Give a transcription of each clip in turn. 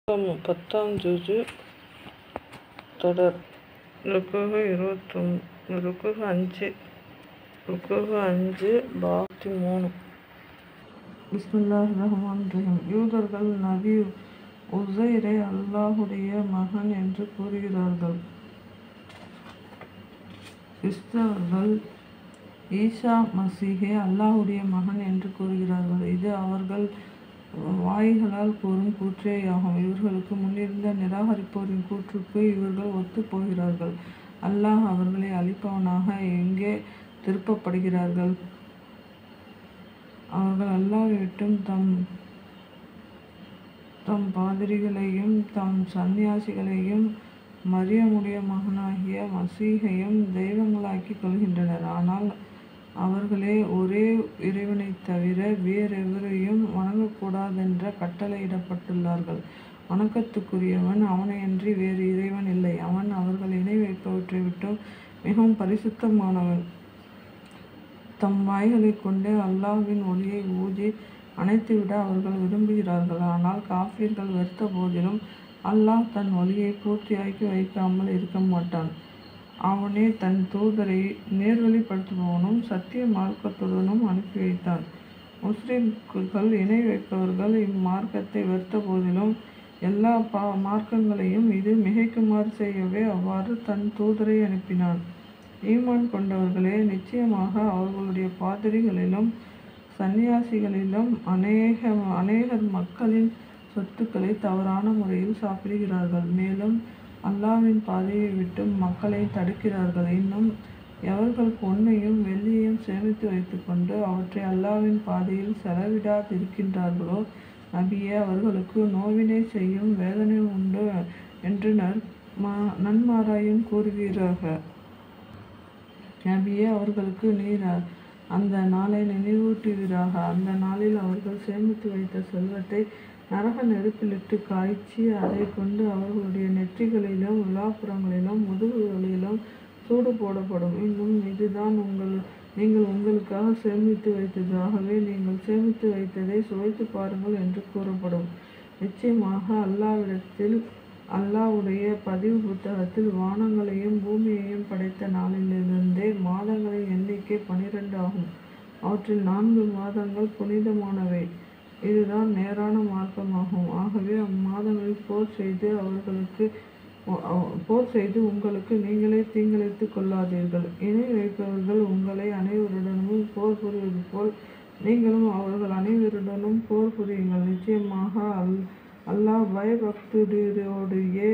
10ஆம் ஜுஸு தொடர். ருக்குஹு 5 பாக்தி 3. பிஸ்மில்லாஹிர்ரஹ்மானிர்ரஹீம். யூதர்கள் நபி உஸைரை அல்லாஹுடைய மகன் என்று கூறுகிறார்கள். கிறிஸ்தவர்கள் ஈசா மசீஹை அல்லாஹுடைய மகன் என்று கூறுகிறார்கள். இது அவர்கள் வாய்களால் கூறும் கூற்றேயாகும். இவர்களுக்கு முன்னிருந்த நிராகரிப்போரின் கூற்றுக்கு இவர்கள் ஒத்துப் போகிறார்கள். அல்லாஹ் அவர்களை அழிப்பவனாக எங்கே திருப்பப்படுகிறார்கள்? அவர்கள் அல்லாஹ்வை விட்டும் தம் பாதிரிகளையும் தம் சந்நியாசிகளையும் மரியமுடைய மகனாகிய மசீஹையும் தெய்வங்களாக்கிக் கொள்கின்றனர். ஆனால் அவர்களே ஒரே இறைவனைத் தவிர வேறெவரையும் வணங்கக்கூடாதென்ற கட்டளையிடப்பட்டுள்ளார்கள். வணக்கத்துக்குரியவன் அவனையன்றி வேறு இறைவன் இல்லை. அவன் அவர்கள் இணை வைப்பவற்றை விட்டும் மிகவும் பரிசுத்தமானவன். தம் வாய்களைக் கொண்டே அல்லாஹ்வின் ஒளியை ஊதி அணைத்துவிட அவர்கள் விரும்புகிறார்கள். ஆனால் காஃபிர்கள் வெறுத்த போதிலும் அல்லாஹ் தன் ஒளியை பூர்த்தியாக்கி வைக்காமல் இருக்க மாட்டான். அவனே தன் தூதரை நேர்வழிப்படுத்துபவனும் சத்திய மார்க்கத்துடனும் அனுப்பி வைத்தான். முஸ்லிம்கள் இணை வைப்பவர்கள் இம்மார்க்கத்தை வெறுத்த போதிலும் எல்லா மார்க்கங்களையும் இது மிகைக்குமாறு செய்யவே அவ்வாறு தன் தூதரை அனுப்பினான். ஈமான் கொண்டவர்களே, நிச்சயமாக அவர்களுடைய பாதிரிகளிலும் சந்நியாசிகளிலும் அநேகர் மக்களின் சொத்துக்களை தவறான முறையில் சாப்பிடுகிறார்கள். மேலும் அல்லாஹ்வின் பாதையை விட்டும் மக்களை தடுக்கிறார்கள். இன்னும் எவர்கள் பொன்னையும் வெள்ளியையும் சேமித்து வைத்து கொண்டு அவற்றை அல்லாஹ்வின் பாதையில் செலவிடாதிருக்கின்றார்களோ, நபியே, அவர்களுக்கு நோவினை செய்யும் வேதனை உண்டு என்று நன்மாராயம் கூறுவீராக. நபியே, அவர்களுக்கு நீர் அந்த நாளை நினைவூட்டுவீராக. அந்த நாளில் அவர்கள் சேமித்து வைத்த செல்வத்தை நரக நெருப்பிலிட்டு காய்ச்சி அதை கொண்டு அவர்களுடைய நெற்றிகளிலும் விழாப்புறங்களிலும் முதுகுகளிலும் சூடு போடப்படும். இன்னும் இதுதான் நீங்கள் உங்களுக்காக சேமித்து வைத்தது, ஆகவே நீங்கள் சேமித்து வைத்ததை சுவைத்து பாருங்கள் என்று கூறப்படும். நிச்சயமாக அல்லாஹ்விடத்தில் அல்லாஹ்வுடைய பதிவு புத்தகத்தில் வானங்களையும் பூமியையும் படைத்த நாளிலிருந்தே மாதங்களின் எண்ணிக்கை 12 ஆகும். அவற்றில் 4 மாதங்கள் புனிதமானவை. இதுதான் நேரான மார்க்கமாகும். ஆகவே அம்மாதங்களில் போர் செய்து உங்களுக்கு நீங்களே தீங்கிழைத்துக் கொள்ளாதீர்கள். இணை வைப்பவர்கள் உங்களை அனைவருடனும் போர் புரிவது போல் நீங்களும் அவர்கள் அனைவருடனும் போர் புரியுங்கள். நிச்சயமாக அல்லாஹ் பயபக்தியோடையே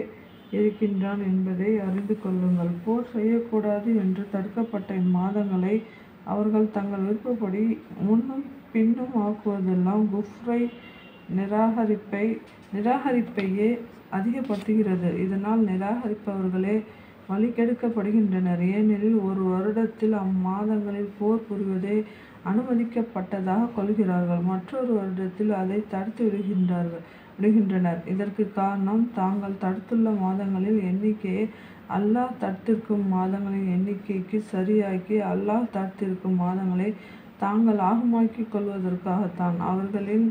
இருக்கின்றான் என்பதை அறிந்து கொள்ளுங்கள். போர் செய்யக்கூடாது என்று தடுக்கப்பட்ட இம்மாதங்களை அவர்கள் தங்கள் விருப்பப்படி முன்னும் பின்னும் ஆக்குவதெல்லாம் குஃப்ரை நிராகரிப்பையே அதிகப்படுத்துகிறது. இதனால் நிராகரிப்பவர்களே வழிகெடுக்கப்படுகின்றனர். ஏனெனில் ஒரு வருடத்தில் அம்மாதங்களில் போர் புரிவதை அனுமதிக்கப்பட்டதாக கொள்கிறார்கள், மற்றொரு வருடத்தில் அதை தடுத்து விடுகின்றனர். இதற்கு காரணம் தாங்கள் தடுத்துள்ள மாதங்களின் எண்ணிக்கையை அல்லாஹ் தடுத்திருக்கும் மாதங்களின் எண்ணிக்கைக்கு சரியாக்கி அல்லாஹ் தடுத்திருக்கும் மாதங்களை தாங்கள் ஆகமாக்கிக் கொள்வதற்காகத்தான். அவர்களின்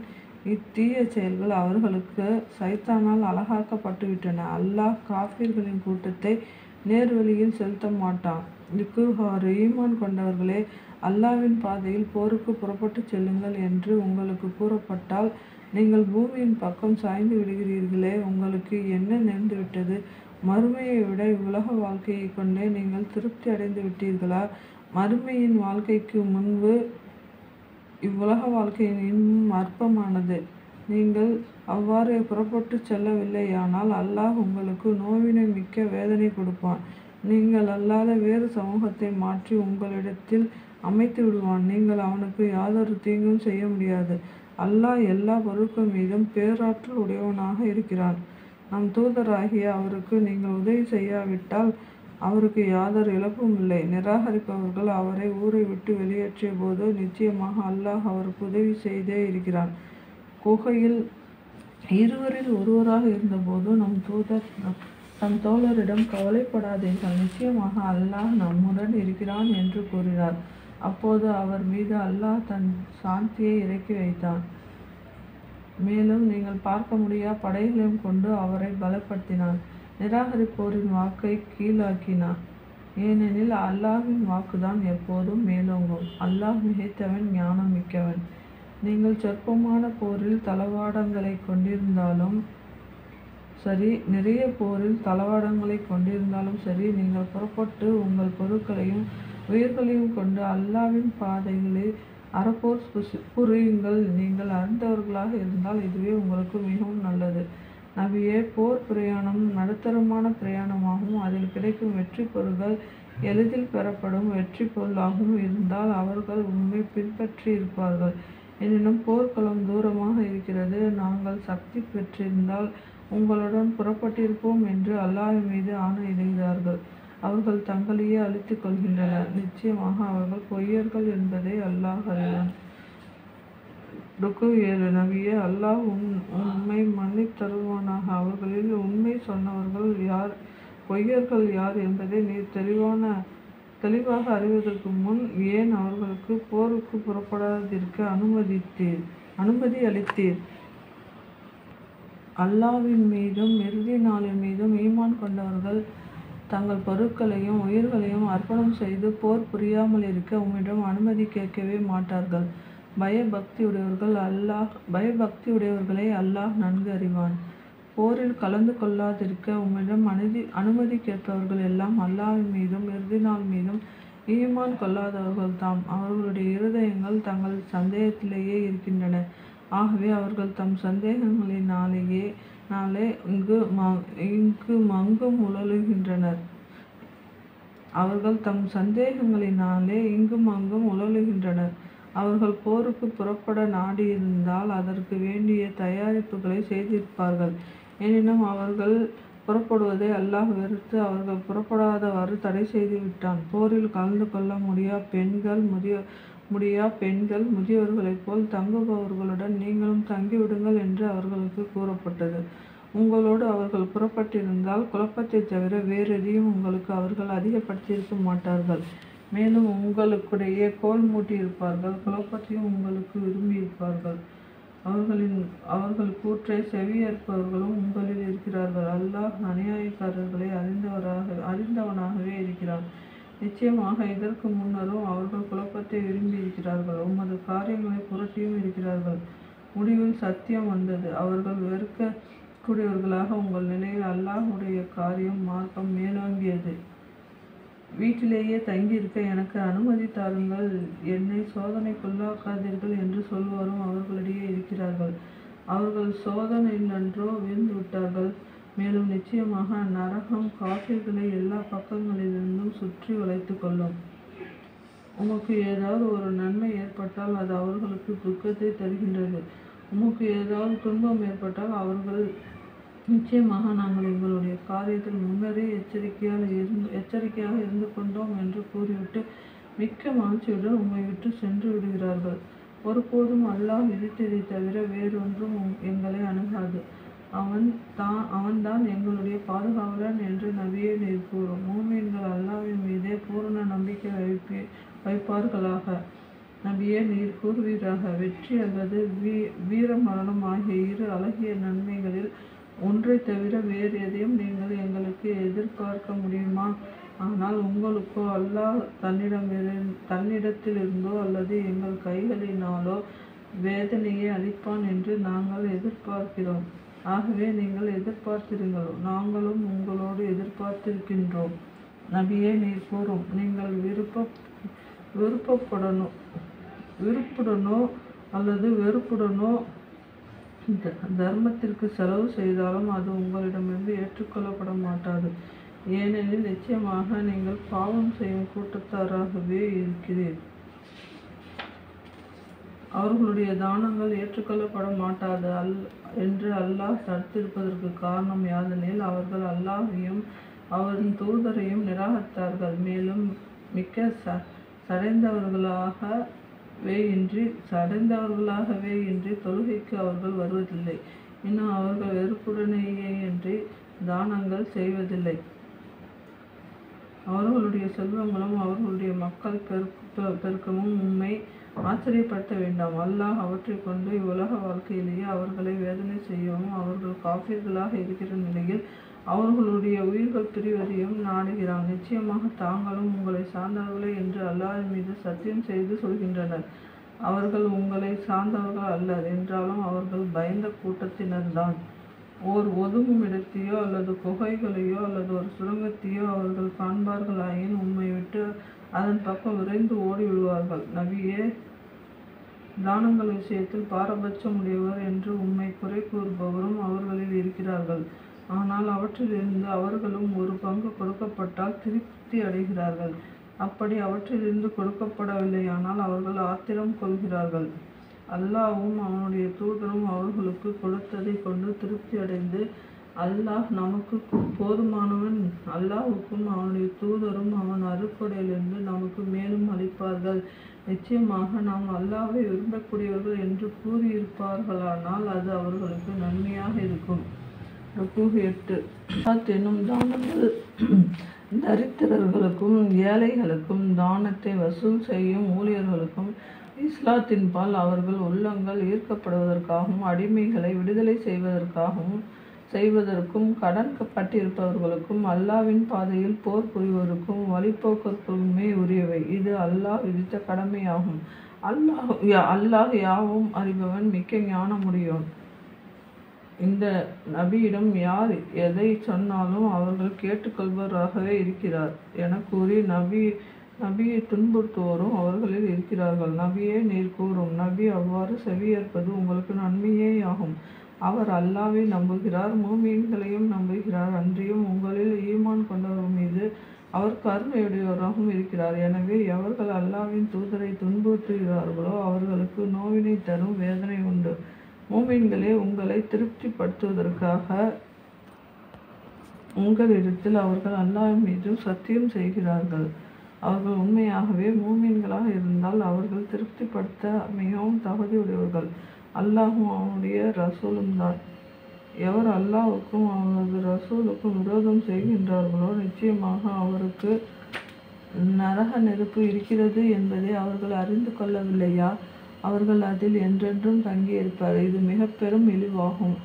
இத்தீய செயல்கள் அவர்களுக்கு சைத்தானால் அழகாக்கப்பட்டுவிட்டன. அல்லாஹ் காஃபிர்களின் கூட்டத்தை நேர்வழியில் செலுத்த மாட்டான். இக்குஹாறு, ஈமான் கொண்டவர்களே, அல்லாஹ்வின் பாதையில் போருக்கு புறப்பட்டு செல்லுங்கள் என்று உங்களுக்கு கூறப்பட்டால் நீங்கள் பூமியின் பக்கம் சாய்ந்து விடுகிறீர்களே, உங்களுக்கு என்ன நேர்ந்துவிட்டது? மறுமையை விட இவ்வுலக வாழ்க்கையை கொண்டே நீங்கள் திருப்தி அடைந்து விட்டீர்களா? மறுமையின் வாழ்க்கைக்கு முன்பு இவ்வுலக வாழ்க்கையின் இன்னும் அற்பமானது. நீங்கள் அவ்வாறு புறப்பட்டு செல்லவில்லையானால் அல்லாஹ் உங்களுக்கு நோவினை மிக்க வேதனை கொடுப்பான். நீங்கள் அல்லாத வேறு சமூகத்தை மாற்றி உங்களிடத்தில் அமைத்து விடுவான். நீங்கள் அவனுக்கு யாதொரு தீங்கும் செய்ய முடியாது. அல்லாஹ் எல்லா பொருட்கள் மீதும் பேராற்றல் உடையவனாக இருக்கிறான். நம் தூதராகிய அவருக்கு நீங்கள் உதவி செய்யாவிட்டால் அவருக்கு யாதொரு இழப்பும் இல்லை. நிராகரிப்பவர்கள் அவரை ஊரை விட்டு வெளியேற்றிய போது நிச்சயமாக அல்லாஹ் அவருக்கு உதவி செய்தே இருக்கிறான். குகையில் இருவரில் ஒருவராக இருந்தபோது நம் தூதர் தம் தோழரிடம், கவலைப்படாதீர்கள், நிச்சயமாக அல்லாஹ் நம்முடன் இருக்கிறான் என்று கூறினார். அப்போது அவர் மீது அல்லாஹ் தன் சாந்தியை இறக்கி வைத்தான். மேலும் நீங்கள் பார்க்க முடியா படைகளையும் கொண்டு அவரை பலப்படுத்தினார். நிராகரிப்போரின் வாக்கை கீழாக்கினார். ஏனெனில் அல்லாஹ்வின் வாக்குதான் எப்போதும் மேலோங்கும். அல்லாஹ் மிகைத்தவன், ஞானம் மிக்கவன். நீங்கள் சொற்பமான போரில் தளவாடங்களை கொண்டிருந்தாலும் சரி, நிறைய போரில் தளவாடங்களை கொண்டிருந்தாலும் சரி, நீங்கள் புறப்பட்டு உங்கள் பொருட்களையும் உயிர்களையும் கொண்டு அல்லாஹ்வின் பாதைகளில் அறப்போர் புரியுங்கள். நீங்கள் அறிந்தவர்களாக இருந்தால் இதுவே உங்களுக்கு மிகவும் நல்லது. நபியே, போர் பிரயாணம் நடுத்தரமான பிரயாணமாகவும் அதில் கிடைக்கும் வெற்றி பொருள்கள் எளிதில் பெறப்படும் வெற்றி பொருளாகவும் இருந்தால் அவர்கள் உண்மை பின்பற்றி இருப்பார்கள். எனினும் போர்க்களம் தூரமாக இருக்கிறது. நாங்கள் சக்தி பெற்றிருந்தால் உங்களுடன் புறப்பட்டிருப்போம் என்று அல்லாஹ் மீது ஆணையிடுகிறார்கள். அவர்கள் தங்களையே அழித்துக் கொள்கின்றனர். நிச்சயமாக அவர்கள் பொய்யர்கள் என்பதை அல்லாஹ் அறிவான். ருக்கு 7. நபியே, அல்லாஹ் உம்மை மன்னித்தருள்வானாக. அவர்களில் உண்மை சொன்னவர்கள் யார், பொய்யர்கள் யார் என்பதை நீர் தெளிவாக அறிவதற்கு முன் ஏன் அவர்களுக்கு போருக்கு புறப்படாதிருக்க அனுமதி அளித்தீர்? அல்லாஹ்வின் மீதும் இறுதி நாளின் மீதும் ஈமான் கொண்டவர்கள் தங்கள் பொருட்களையும் உயிர்களையும் அர்ப்பணம் செய்து போர் புரியாமல் இருக்க உம்மிடம் அனுமதி கேட்கவே மாட்டார்கள். பயபக்தியுடையவர்களை அல்லாஹ் நன்கு அறிவான். போரில் கலந்து கொள்ளாதிருக்க உம்மிடம் அனுமதி கேட்பவர்கள் எல்லாம் அல்லாஹ்வின் மீதும் இறுதி நாள் மீதும் ஈமான் கொள்ளாதவர்கள் தாம். அவர்களுடைய இருதயங்கள் தங்கள் சந்தேகத்திலேயே இருக்கின்றன. ஆகவே அவர்கள் தம் சந்தேகங்களினாலே இங்கும் அங்கும் உழலுகின்றனர். அவர்கள் போருக்கு புறப்பட நாடியிருந்தால் அதற்கு வேண்டிய தயாரிப்புகளை செய்திருப்பார்கள். எனினும் அவர்கள் புறப்படுவதை அல்லாஹ் வெறுத்து அவர்கள் புறப்படாதவாறு தடை செய்து விட்டான். போரில் கலந்து கொள்ள முடியா பெண்கள் முதியவர்களைப் போல் தங்குபவர்களுடன் நீங்களும் தங்கிவிடுங்கள் என்று அவர்களுக்கு கூறப்பட்டது. உங்களோடு அவர்கள் புறப்பட்டிருந்தால் குழப்பத்தை தவிர வேறெதையும் உங்களுக்கு அவர்கள் அதிகப்படுத்தியிருக்க மாட்டார்கள். மேலும் உங்களுக்கிடையே கோல் மூட்டியிருப்பார்கள், குழப்பத்தையும் உங்களுக்கு விரும்பியிருப்பார்கள். அவர்கள் கூற்றை செவியேற்பவர்களும் உங்களில் இருக்கிறார்கள். அல்லாஹ் அநியாயக்காரர்களை அறிந்தவனாகவே இருக்கிறான். நிச்சயமாக இதற்கு முன்னரும் அவர்கள் குழப்பத்தை விரும்பியிருக்கிறார்கள், உமது காரியங்களை புரட்டியும் இருக்கிறார்கள். முடிவில் சத்தியம் வந்தது. அவர்கள் வெறுக்கக்கூடியவர்களாக உங்கள் நிலையில் அல்லாஹ்வுடைய காரியம் மார்க்கம் மேலோங்கியது. வீட்டிலேயே தங்கியிருக்க எனக்கு அனுமதி தாருங்கள், என்னை சோதனைக்குள்ளாக்காதீர்கள் என்று சொல்வோரும் அவர்களிடையே இருக்கிறார்கள். அவர்கள் சோதனையிலன்றோ விழுந்து விட்டார்கள். மேலும் நிச்சயமாக நரகம் காஃபிர்களை எல்லா பக்கங்களிலிருந்தும் சுற்றி வளைத்து கொள்ளும். உமக்கு ஏதாவது ஒரு நன்மை ஏற்பட்டால் அது அவர்களுக்கு துக்கத்தை தருகின்றது. உமக்கு ஏதாவது துன்பம் ஏற்பட்டால் அவர்கள் நிச்சயமாக நாங்கள் எங்களுடைய காரியத்தில் முன்னரே எச்சரிக்கையாக இருந்து கொண்டோம் என்று கூறிவிட்டு மிக்க மகிழ்ச்சியுடன் உம்மை விட்டு சென்று விடுகிறார்கள். ஒருபோதும் அல்லாஹ் விதித்ததை தவிர வேறொன்றும் எங்களை அணுகாது. அவன்தான் எங்களுடைய பாதுகாவலன் என்று நபியே நீர் கூறும். மூமின்கள் அல்லாஹ்வின் மீதே பூரண நம்பிக்கை வைப்பார்களாக. நபியே நீர் கூறுவீராக, வெற்றி அல்லது வீர மரணம் ஆகிய இரு அழகிய நன்மைகளில் ஒன்றை தவிர வேறு எதையும் நீங்கள் எங்களுக்கு எதிர்பார்க்க முடியுமா? ஆனால் உங்களுக்கோ அல்லாஹ் தன்னிடத்திலிருந்தோ அல்லது எங்கள் கைகளினாலோ வேதனையை அளிப்பான் என்று நாங்கள் எதிர்பார்க்கிறோம். ஆகவே நீங்கள் எதிர்பார்த்திருங்கள், நாங்களும் உங்களோடு எதிர்பார்த்திருக்கின்றோம். நபியே நீர் கூறும், நீங்கள் விருப்புடனோ அல்லது வெறுப்புடனோ தர்மத்திற்கு செலவு செய்தாலும் அது உங்களிடமிருந்து ஏற்றுக்கொள்ளப்பட மாட்டாது. ஏனெனில் நிச்சயமாக நீங்கள் பாவம் செய்யும் கூட்டத்தாராகவே இருக்கிறீர். அவர்களுடைய தானங்கள் ஏற்றுக்கொள்ளப்பட மாட்டாது என்று அல்லாஹ் தடுத்திருப்பதற்கு காரணம் யாதெனில் அவர்கள் அல்லாஹையும் அவரின் தூதரையும் நிராகரித்தார்கள். மேலும் மிக்க சடைந்தவர்களாகவே இன்றி தொழுகைக்கு அவர்கள் வருவதில்லை. இன்னும் அவர்கள் வெறுப்புடனேயேயின்றி தானங்கள் செய்வதில்லை. அவர்களுடைய செல்வங்களும் அவர்களுடைய மக்கள் பெருக்கமும் உம்மை ஆச்சரியப்படுத்த வேண்டாம். அல்லாஹ் அவற்றை கொண்டு இவ்வுலக வாழ்க்கையிலேயே அவர்களை வேதனை செய்யவும் அவர்கள் காஃபிர்களாக இருக்கிற நிலையில் அவர்களுடைய உயிர்கள் பிரிவதையும் நாடுகிறான். நிச்சயமாக தாங்களும் உங்களை சார்ந்தவர்களே என்று அல்லாஹ் மீது சத்தியம் செய்து சொல்கின்றனர். அவர்கள் உங்களை சார்ந்தவர்கள் அல்ல என்றாலும் அவர்கள் பயந்த கூட்டத்தினர்தான். ஓர் ஒதுங்கும் இடத்தையோ அல்லது குகைகளையோ அல்லது ஒரு சுரங்கத்தையோ அவர்கள் காண்பார்களாயின் உம்மை விட்டு அதன் பக்கம் விரைந்து ஓடி விடுவார்கள். நபியே, தானங்கள் விஷயத்தில் பாரபட்சம் உடையவர் என்று உம்மை குறை கூறுபவரும் அவர்களில் இருக்கிறார்கள். ஆனால் அவற்றிலிருந்து அவர்களும் ஒரு பங்கு கொடுக்கப்பட்டால் திருப்தி அடைகிறார்கள். அப்படி அவற்றிலிருந்து கொடுக்கப்படவில்லையானால் அவர்கள் ஆத்திரம் கொள்கிறார்கள். அல்லாஹ்வும் அவனுடைய தூதரும் அவர்களுக்கு கொடுத்ததை கொண்டு திருப்தி அடைந்து, அல்லாஹ் நமக்கு போதுமானவன், அல்லாஹ்வுக்கும் அவனுடைய தூதரும் அவன் அருட்கொடையிலிருந்து நமக்கு மேலும் அளிப்பார்கள், நிச்சயமாக நாம் அல்லாஹ்வை விரும்பக்கூடியவர்கள் என்று கூறியிருப்பார்களானால் அது அவர்களுக்கு நன்மையாக இருக்கும். 8 என்னும் தானங்கள் தரித்திரர்களுக்கும் ஏழைகளுக்கும் தானத்தை வசூல் செய்யும் ஊழியர்களுக்கும் இஸ்லாத்தின் பால் அவர்கள் உள்ளங்கள் ஈர்க்கப்படுவதற்காகவும் அடிமைகளை விடுதலை செய்வதற்கும் கடன்பட்டிருப்பவர்களுக்கும் அல்லாவின் பாதையில் போர் புரிவோருக்கும் வழிபோக்கர்களுமே உரியவை. இது அல்லாஹ் விதித்த கடமையாகும். அல்லாஹ் யாவும் அறிபவன், மிக்க ஞானமுடையோன். இந்த நபியிடம் யார் எதை சொன்னாலும் அவர்கள் கேட்டுக்கொள்பவராகவே இருக்கிறார் என கூறி நபியை துன்புறுத்துவோரும் அவர்களில் இருக்கிறார்கள். நபியே, நீர் கூறும். நபி அவ்வாறு செவியேற்பது உங்களுக்கு நன்மையேயாகும். அவர் அல்லாஹ்வை நம்புகிறார், மூமின்களையும் நம்புகிறார். அன்றியும் உங்களில் ஈமான் கொண்டவர் மீது அவர் கருணையுடையவராகவும் இருக்கிறார். எனவே எவர்கள் அல்லாஹ்வின் தூதரை துன்புறுத்துகிறார்களோ அவர்களுக்கு நோவினை தரும் வேதனை உண்டு. மூமின்களே, உங்களை திருப்திப்படுத்துவதற்காக உங்களிடத்தில் அவர்கள் அல்லாஹ் மீது சத்தியம் செய்கிறார்கள். அவர்கள் உண்மையாகவே மூமின்களாக இருந்தால் அவர்கள் திருப்திப்படுத்த மிகவும் தகுதியுடையவர்கள். அல்லாஹும் அவனுடைய ரசூலும் தான். எவர் அல்லாஹ்வுக்கும் அவனது ரசூலுக்கும் விரோதம் செய்கின்றார்களோ நிச்சயமாக அவருக்கு நரக நெருப்பு இருக்கிறது என்பதை அவர்கள் அறிந்து கொள்ளவில்லையா? அவர்கள் அதில் என்றென்றும் தங்கியிருப்பார். இது மிக பெரும் இழிவாகும்.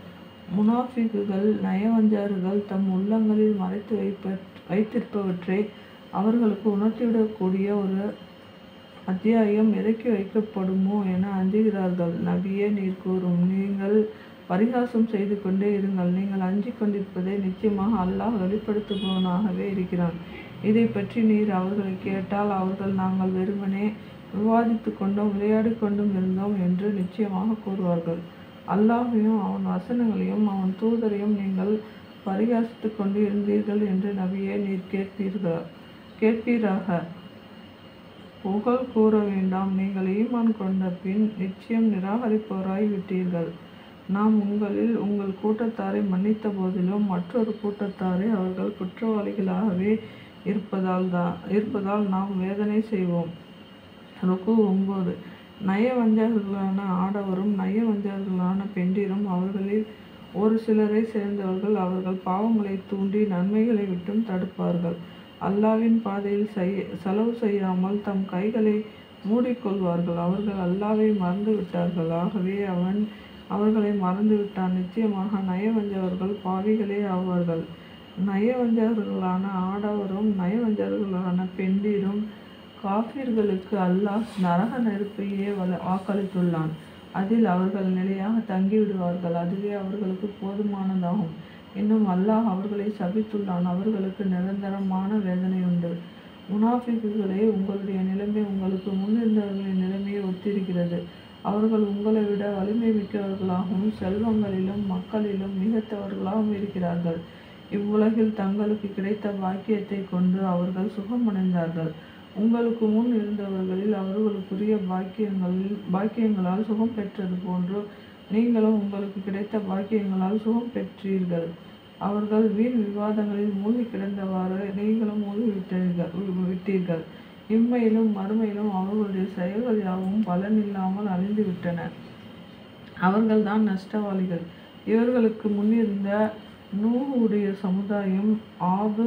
முனாஃபிக்குகள், நயவஞ்சகர்கள் தம் உள்ளங்களில் மறைத்து வைத்திருப்பவற்றை அவர்களுக்கு உணர்த்திவிடக்கூடிய ஒரு அத்தியாயம் இறக்கி வைக்கப்படுமோ என அஞ்சுகிறார்கள். நபியே, நீர் கூறும். நீங்கள் பரிகாசம் செய்து கொண்டே இருங்கள். நீங்கள் அஞ்சிக் கொண்டிருப்பதை நிச்சயமாக அல்லாஹ் வெளிப்படுத்துபவனாகவே இருக்கிறான். இதை பற்றி நீர் அவர்களை கேட்டால் அவர்கள் நாங்கள் வெறுமனே விவாதித்து கொண்டும் விளையாடி கொண்டும் இருந்தோம் என்று நிச்சயமாக கூறுவார்கள். அல்லாஹையும் அவன் வசனங்களையும் அவன் தூதரையும் நீங்கள் பரிகாசித்து கொண்டு இருந்தீர்கள் என்று நபியே, நீர் கேட்பீராக. புகழ் கூற வேண்டாம். நீங்கள் ஈமான் கொண்ட பின் நிச்சயம் நிராகரிப்பவராய் விட்டீர்கள். நாம் உங்கள் கூட்டத்தாரை மன்னித்த போதிலும் மற்றொரு கூட்டத்தாரை அவர்கள் குற்றவாளிகளாகவே இருப்பதால் நாம் வேதனை செய்வோம். 9 நயவஞ்சகர்களான ஆடவரும் நயவஞ்சகர்களான பெண்டிரும் அவர்களில் ஒரு சிலரை சேர்ந்தவர்கள் அவர்கள் பாவங்களை தூண்டி நன்மைகளை விட்டும் தடுப்பார்கள். அல்லாவின் பாதையில் செலவு செய்யாமல் தம் கைகளை மூடிக்கொள்வார்கள். அவர்கள் அல்லாவை மறந்து விட்டார்கள், ஆகவே அவன் அவர்களை மறந்துவிட்டான். நிச்சயமாக நயவஞ்சகர்கள் பாவிகளே ஆவார்கள். நயவஞ்சகர்களான ஆடவரும் நயவஞ்சகர்களான பெண்டிரும் காஃபிர்களுக்கு அல்லாஹ் நரக நெருப்பையே வாக்களித்துள்ளான். அதில் அவர்கள் நிலையாக தங்கிவிடுவார்கள். அதுவே அவர்களுக்கு போதுமானதாகும். இன்னும் அல்லாஹ் அவர்களை சபித்துள்ளான். அவர்களுக்கு நிரந்தரமான வேதனை உண்டு. முனாஃபிக்குகளே, உங்களுடைய நிலைமை உங்களுக்கு முன்னிருந்தவர்களின் நிலைமையை ஒத்திருக்கிறது. அவர்கள் உங்களை விட வலிமை மிக்கவர்களாகவும் செல்வங்களிலும் மக்களிலும் மிகத்தவர்களாகவும் இருக்கிறார்கள். இவ்வுலகில் தங்களுக்கு கிடைத்த பாக்கியத்தை கொண்டு அவர்கள் சுகமடைந்தார்கள். உங்களுக்கு முன் இருந்தவர்களில் அவர்களுக்குரிய பாக்கியங்களால் சுகம் பெற்றது போன்று நீங்களும் உங்களுக்கு கிடைத்த பாக்கியங்களால் சுகம் பெற்றீர்கள். அவர்கள் வீண் விவாதங்களில் மூழ்கி கிடந்தவாறு நீங்களும் விட்டீர்கள். இம்மையிலும் மறுமையிலும் அவர்களுடைய செயல்கள் யாவும் பலனில்லாமல் அழிந்துவிட்டன. அவர்கள்தான் நஷ்டவாளிகள். இவர்களுக்கு முன்னிருந்த நூஹுடைய சமுதாயம், ஆது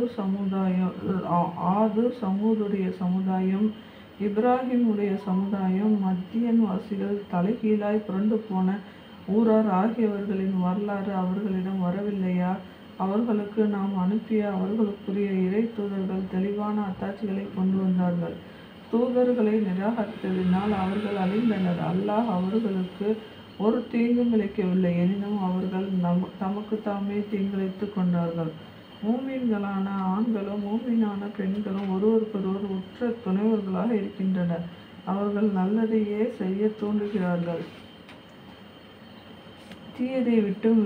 சமூதுடைய சமுதாயம், இப்ராஹிமுடைய சமுதாயம், மத்தியன் வாசிகள், தலைகீழாய் புரண்டு போன ஊரார் ஆகியவர்களின் வரலாறு அவர்களிடம் வரவில்லையா? அவர்களுக்கு நாம் அனுப்பிய அவர்களுக்குரிய இறை தூதர்கள் தெளிவான அத்தாட்சிகளை கொண்டு வந்தார்கள். தூதர்களை நிராகரித்ததினால் அவர்கள் அழிந்தனர். அல்லாஹ் அவர்களுக்கு ஒரு தீங்கும் இழைக்கவில்லை. எனினும் அவர்கள் தமக்கு தாமே தீங்கிழைத்து கொண்டார்கள். மூமீன்களான ஆண்களும் மூமீனான பெண்களும் ஒருவருக்கொருவர் உற்ற துணைவர்களாக இருக்கின்றனர். அவர்கள் நல்லதையே செய்ய தூண்டுகிறார்கள், தீயதை விட்டும்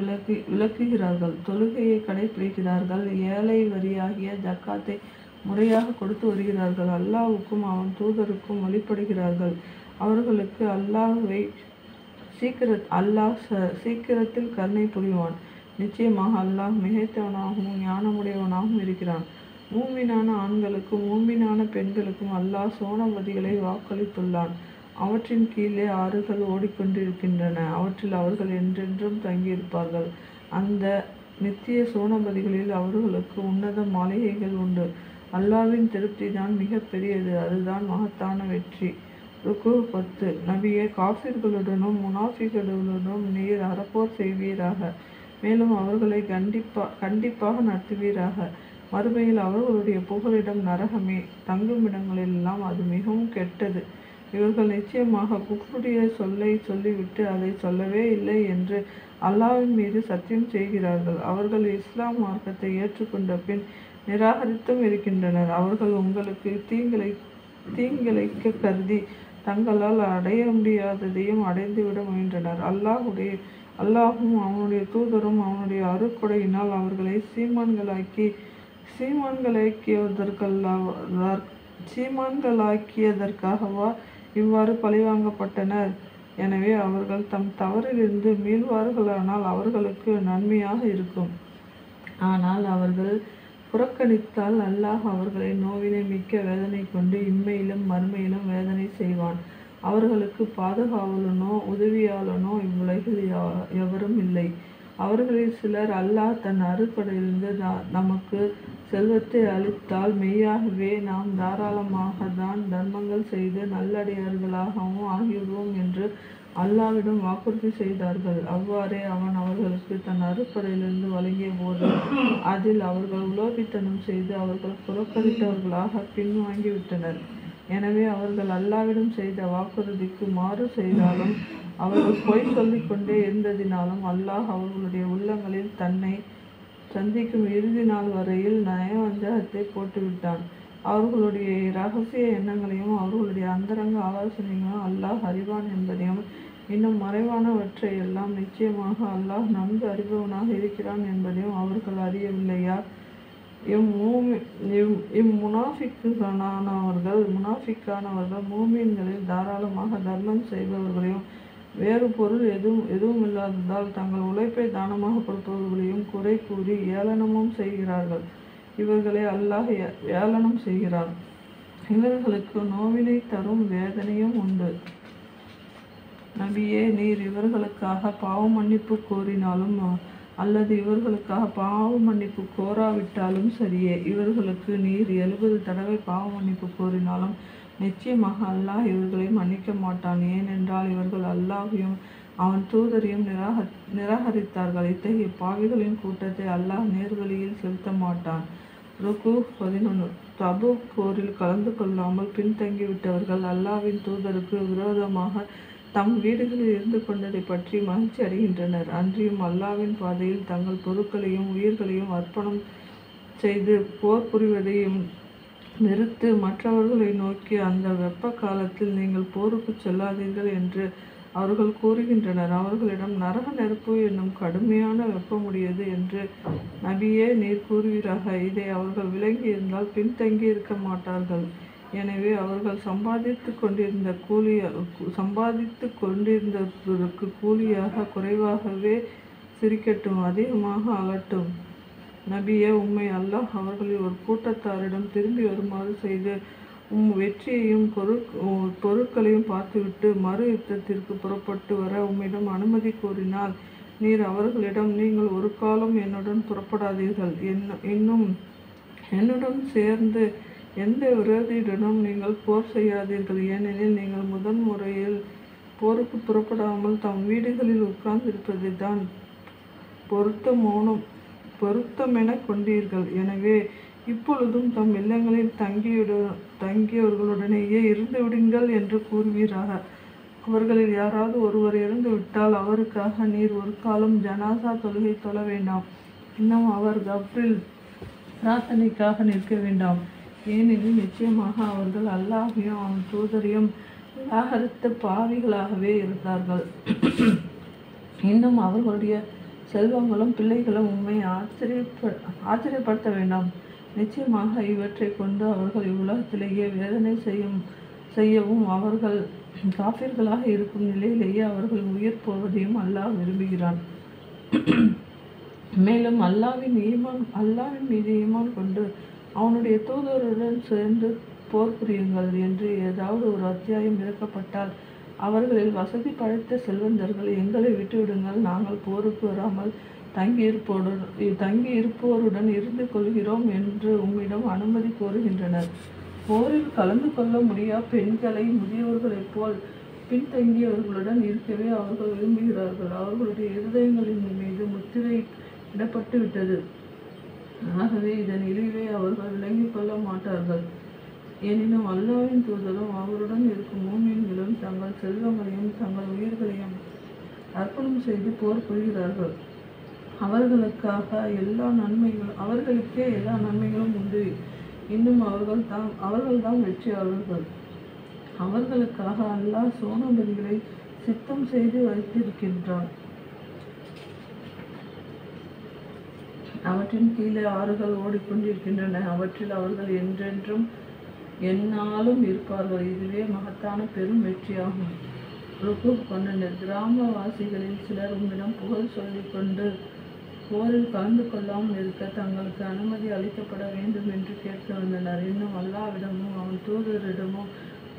விலக்குகிறார்கள். தொழுகையை கடைபிடிக்கிறார்கள். ஏழை வரியாகிய ஜக்காத்தை முறையாக கொடுத்து வருகிறார்கள். அல்லாஹ்வுக்கும் அவன் தூதருக்கும் வழிபடுகிறார்கள். அவர்களுக்கு அல்லாஹ் சீக்கிரத்தில் கருணை புரிவான். நிச்சயமாக அல்லாஹ் மிகைத்தவனாகவும் ஞானமுடையவனாகவும் இருக்கிறான். மூமினான ஆண்களுக்கும் மூமினான பெண்களுக்கும் அல்லாஹ் சோனபதிகளை வாக்களித்துள்ளான். அவற்றின் கீழே ஆறுகள் ஓடிக்கொண்டிருக்கின்றன. அவற்றில் அவர்கள் என்றென்றும் தங்கியிருப்பார்கள். அந்த நித்திய சோனபதிகளில் அவர்களுக்கு உன்னத மாளிகைகள் உண்டு. அல்லாஹ்வின் திருப்தி தான் மிக பெரியது. அதுதான் மகத்தான வெற்றி. ருக்கு 10. நபியே, காஃபிர்களுடனும் முனாஃபிகளுடனும் நீர் அறப்போர் செய்வீராக. மேலும் அவர்களை கண்டிப்பாக நடத்துவீராக. மறுமையில் அவர்களுடைய புகலிடம் நரகமே. தங்குமிடங்களெல்லாம் அது மிகவும் கெட்டது. இவர்கள் நிச்சயமாக குஃப்ருடைய சொல்லை சொல்லிவிட்டு அதை சொல்லவே இல்லை என்று அல்லாஹ்வின் மீது சத்தியம் செய்கிறார்கள். அவர்கள் இஸ்லாம் மார்க்கத்தை ஏற்றுக்கொண்ட பின் நிராகரித்தும் இருக்கின்றனர். அவர்கள் உங்களுக்கு தீங்கிழைக்க கருதி தங்களால் அடைய முடியாததையும் அடைந்துவிட முயன்றனர். அல்லாஹும் அவனுடைய தூதரும் அவனுடைய அருட்கொடையினால் அவர்களை சீமான்களாக்கியதற்காகவா இவ்வாறு பழிவாங்கப்பட்டனர்? எனவே அவர்கள் தம் தவறிலிருந்து மீள்வார்களானால் அவர்களுக்கு நன்மையாக இருக்கும். ஆனால் அவர்கள் புறக்கணித்தால் அல்லாஹ் அவர்களை நோவினை மிக்க வேதனை கொண்டு இம்மையிலும் மறுமையிலும் வேதனை செய்வான். அவர்களுக்கு பாதுகாவலனோ உதவியாளனோ இவ்வுலகில் எவரும் இல்லை. அவர்களில் சிலர் அல்லாஹ் தன் அருட்கொடையிலிருந்து நமக்கு செல்வத்தை அளித்தால் மெய்யாகவே நாம் தாராளமாகத்தான் தர்மங்கள் செய்து நல்லடியார்களாகவும் ஆகிவிடுவோம் என்று அல்லாஹ்விடம் வாக்குறுதி செய்தார்கள். அவ்வாறே அவன் அவர்களுக்கு தன் அருட்கொடையிலிருந்து வழங்கிய போது அதில் அவர்கள் உலோபித்தனம் செய்து அவர்கள் புறக்கணித்தவர்களாக பின்வாங்கிவிட்டனர். எனவே அவர்கள் அல்லாஹ்விடம் செய்த வாக்குறுதிக்கு மாறு செய்தாலும் அவர்கள் பொய் சொல்லிக் கொண்டே இருந்ததினாலும் அல்லாஹ் அவர்களுடைய உள்ளங்களில் தன்னை சந்திக்கும் இறுதி நாள் வரையில் நயவஞ்சகத்தை போட்டுவிட்டான். அவர்களுடைய இரகசிய எண்ணங்களையும் அவர்களுடைய அந்தரங்க ஆலோசனைகளையும் அல்லாஹ் அறிவான் என்பதையும் இன்னும் மறைவானவற்றையெல்லாம் நிச்சயமாக அல்லாஹ் நன்கு அறிபவனாக இருக்கிறான் என்பதையும் அவர்கள் அறியவில்லையா? முனாஃபிக்கானவர்கள் மூமீன்களில் தாராளமாக தர்மம் செய்பவர்களையும் வேறு பொருள் எதுவும் இல்லாததால் தங்கள் உழைப்பை தானமாக கொடுப்பவர்களையும் குறை கூறி ஏளனமும் செய்கிறார்கள். இவர்களை அல்லாஹ் ஏளனம் செய்கிறான். இவர்களுக்கு நோவினை தரும் வேதனையும் உண்டு. நபியே, நீர் இவர்களுக்காக பாவ மன்னிப்பு கோரினாலும் அல்லது இவர்களுக்காக பாவ மன்னிப்பு கோராவிட்டாலும் சரியே, இவர்களுக்கு நீர் 70 தடவை பாவ மன்னிப்பு கோரினாலும் நிச்சயமாக அல்லாஹ் இவர்களை மன்னிக்க மாட்டான். ஏனென்றால் இவர்கள் அல்லாஹையும் அவன் தூதரையும் நிராகரித்தார்கள். இத்தகைய பாவிகளின் கூட்டத்தை அல்லாஹ் நேர்வழியில் செலுத்த மாட்டான். ருக்கு 11. தபூக் போரில் கலந்து கொள்ளாமல் பின்தங்கிவிட்டவர்கள் அல்லாஹ்வின் தூதருக்கு விரோதமாக தம் வீடுகளில் இருந்து கொண்டதை பற்றி மகிழ்ச்சி அடைகின்றனர். அன்றியும் அல்லாஹ்வின் பாதையில் தங்கள் பொருட்களையும் உயிர்களையும் அர்ப்பணம் செய்து போர் புரிவதையும் நிறுத்து மற்றவர்களை நோக்கி அந்த வெப்ப காலத்தில் நீங்கள் போருக்கு செல்லாதீர்கள் என்று அவர்கள் கூறுகின்றனர். அவர்களிடம் நரக நெருப்பு என்னும் கடுமையான வெப்பமுடையது என்று நபியே நீர் கூறுவீராக. இதை அவர்கள் விளங்கி இருந்தால் பின்தங்கி இருக்க மாட்டார்கள். எனவே அவர்கள் சம்பாதித்து கொண்டிருந்ததற்கு கூலியாக குறைவாகவே சிரிக்கட்டும், அதிகமாக அழட்டும். நபியே, உம்மை அல்லாஹ் அவர்களில் ஒரு கூட்டத்தாரிடம் திரும்பி வருமாறு செய்து வெற்றியையும் பொருட்களையும் பார்த்துவிட்டு மறு யுத்தத்திற்கு புறப்பட்டு வர உம்மிடம் அனுமதி கோரினால் நீர் அவர்களிடம், நீங்கள் ஒரு காலம் என்னுடன் புறப்படாதீர்கள், இன்னும் என்னுடன் சேர்ந்து எந்த விரோதியுடனும் நீங்கள் போர் செய்யாதீர்கள், ஏனெனில் நீங்கள் முதன் முறையில் போருக்கு புறப்படாமல் தம் வீடுகளில் உட்கார்ந்திருப்பதை தான் பொருத்தமென கொண்டீர்கள். எனவே இப்பொழுதும் தம் இல்லங்களில் தங்கியவர்களுடனேயே இருந்து விடுங்கள் என்று கூறுவீராக. அவர்களில் யாராவது ஒருவர் இறந்து விட்டால் அவருக்காக நீர் ஒரு காலம் ஜனாசா தொழுகை தொழ வேண்டாம், இன்னும் அவர் கப்ரில் பிரார்த்தனைக்காக நிற்க வேண்டாம், ஏனெனில் நிச்சயமாக அவர்கள் அல்லாஹையும் அவன் தூதரையும் நிராகரித்த பாவிகளாகவே இருந்தார்கள். இன்னும் அவர்களுடைய செல்வங்களும் பிள்ளைகளும் உம்மை ஆச்சரியப்படுத்த வேண்டாம். நிச்சயமாக இவற்றை கொண்டு அவர்கள் இவ்வுலகத்திலேயே வேதனை செய்யவும் அவர்கள் காஃபிர்களாக இருக்கும் நிலையிலேயே அவர்கள் உயிர் போவதையும் அல்லாஹ் விரும்புகிறான். மேலும் அல்லாவின் மீது ஈமான் கொண்டு அவனுடைய தூதருடன் சேர்ந்து போர் புரியுங்கள் என்று ஏதாவது ஒரு அத்தியாயம் இறக்கப்பட்டால் அவர்களில் வசதி படைத்த செல்வந்தர்கள், எங்களை விட்டுவிடுங்கள், நாங்கள் போருக்கு வராமல் தங்கியிருப்போருடன் இருந்து கொள்கிறோம் என்று உம்மிடம் அனுமதி கோருகின்றனர். போரில் கலந்து கொள்ள முடியா பெண்களை முதியவர்களைப் போல் பின்தங்கியவர்களுடன் இருக்கவே அவர்கள் விரும்புகிறார்கள். அவர்களுடைய இருதயங்களின் மீது முத்திரை இடப்பட்டு விட்டது. ஆகவே இதன் இழிவை அவர்கள் விளங்கிக் கொள்ள மாட்டார்கள். எனினும் அல்லாஹ்வின் தூதரும் அவருடன் இருக்கும் மூமின்களும் தங்கள் செல்வங்களையும் தங்கள் உயிர்களையும் அர்ப்பணம் செய்து போர் புரிகிறார்கள். அவர்களுக்கே எல்லா நன்மைகளும் உண்டு. இன்னும் அவர்கள்தான் வெற்றியாளர்கள். அவர்களுக்காக அல்லாஹ் சோனபதிகளை சித்தம் செய்து வைத்திருக்கின்றான். அவற்றின் கீழே ஆறுகள் ஓடிக்கொண்டிருக்கின்றன. அவற்றில் அவர்கள் என்றென்றும் எந்நாளும் இருப்பார்கள். இதுவே மகத்தான பெரும் வெற்றியாகும். ருக்கு 12. கிராமவாசிகளில் சிலர் உம்மிடம் புகழ் சொல்லிக் கொண்டு போரில் கலந்து கொள்ளாமல் இருக்க தங்களுக்கு அனுமதி அளிக்கப்பட வேண்டும் என்று கேட்க வந்தனர். இன்னும் அல்லாஹ்விடமும் அவன் தூதரிடமும்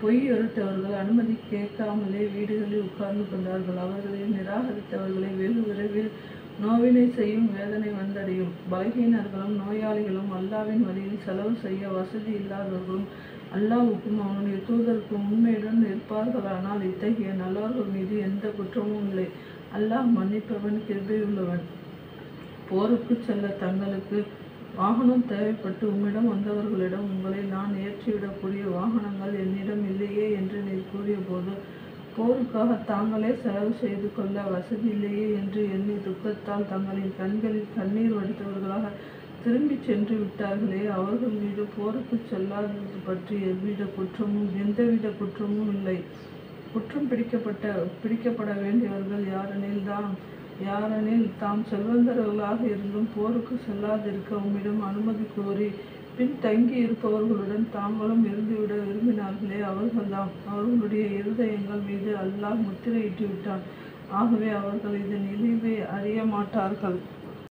பொய் உரைத்தவர்கள் அனுமதி கேட்காமலே வீடுகளில் உட்கார்ந்து கொண்டார்கள். அவர்களில் நிராகரித்தவர்களை வெகு விரைவில் நோவினை செய்யும் வேதனை வந்தடையும். பலகீனர்களும் நோயாளிகளும் அல்லாஹ்வின் வழியில் செலவு செய்ய வசதி இல்லாதவர்களும் அல்லாஹ்வுக்கும் அவனுடைய தூதருக்கும் உண்மையுடன் இருப்பார்களானால் இத்தகைய நல்லவர்கள் மீது எந்த குற்றமும் இல்லை. அல்லாஹ் மன்னிப்பவன், கிருபையுள்ளவன். போருக்கு செல்ல தங்களுக்கு வாகனம் தேவைப்பட்டு உம்மிடம் வந்தவர்களிடம், உங்களை நான் ஏற்றிவிடக்கூடிய வாகனங்கள் என்னிடம் இல்லையே என்று நீர் கூறிய போது, போருக்காக தாங்களே செலவு செய்து கொள்ள வசதி இல்லையே என்று எண்ணி துக்கத்தால் தங்களின் கண்களில் கண்ணீர் வடித்தவர்களாக திரும்பி சென்று விட்டார்களே, அவர்கள் மீது போருக்கு செல்லாதது பற்றி எந்தவித குற்றமும் இல்லை. குற்றம் பிடிக்கப்பட வேண்டியவர்கள் யாரெனில் தாம் செல்வந்தர்களாக இருந்தும் போருக்கு செல்லாதிருக்க உம்மிடம் அனுமதி கோரி பின் தங்கி இருப்பவர்களுடன் தாங்களும் இருந்துவிட விரும்பினார்களே, அவர்கள்தான். அவர்களுடைய இருதயங்கள் மீது அல்லாஹ் முத்திரையிட்டு விட்டான். ஆகவே அவர்கள் இதன் இழிவை அறிய மாட்டார்கள்.